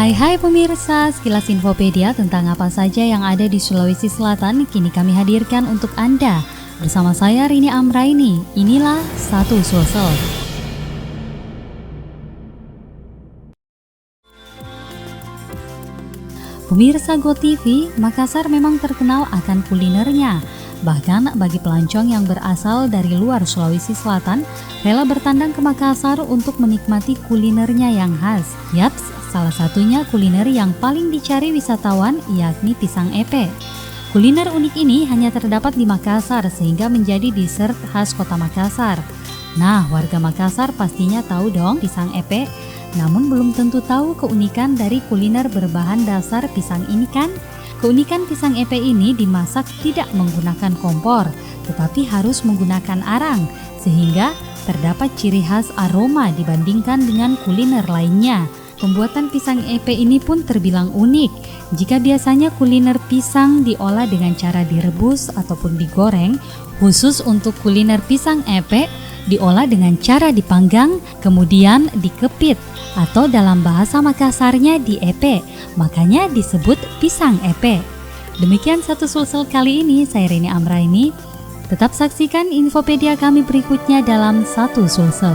Hai pemirsa, sekilas infopedia tentang apa saja yang ada di Sulawesi Selatan kini kami hadirkan untuk Anda. Bersama saya Rini Amraini, inilah Satu Sulsel. Pemirsa GoTV, Makassar memang terkenal akan kulinernya. Bahkan bagi pelancong yang berasal dari luar Sulawesi Selatan, rela bertandang ke Makassar untuk menikmati kulinernya yang khas. Yaps, salah satunya kuliner yang paling dicari wisatawan yakni pisang epe. Kuliner unik ini hanya terdapat di Makassar sehingga menjadi dessert khas kota Makassar. Nah, warga Makassar pastinya tahu dong pisang epe. Namun belum tentu tahu keunikan dari kuliner berbahan dasar pisang ini kan? Keunikan pisang epe ini dimasak tidak menggunakan kompor, tetapi harus menggunakan arang, sehingga terdapat ciri khas aroma dibandingkan dengan kuliner lainnya. Pembuatan pisang epe ini pun terbilang unik. Jika biasanya kuliner pisang diolah dengan cara direbus ataupun digoreng, khusus untuk kuliner pisang epe diolah dengan cara dipanggang, kemudian dikepit, atau dalam bahasa Makassarnya diepe, makanya disebut pisang epe. Demikian Satu Sulsel kali ini, saya Rini Amraini. Tetap saksikan infopedia kami berikutnya dalam Satu Sulsel.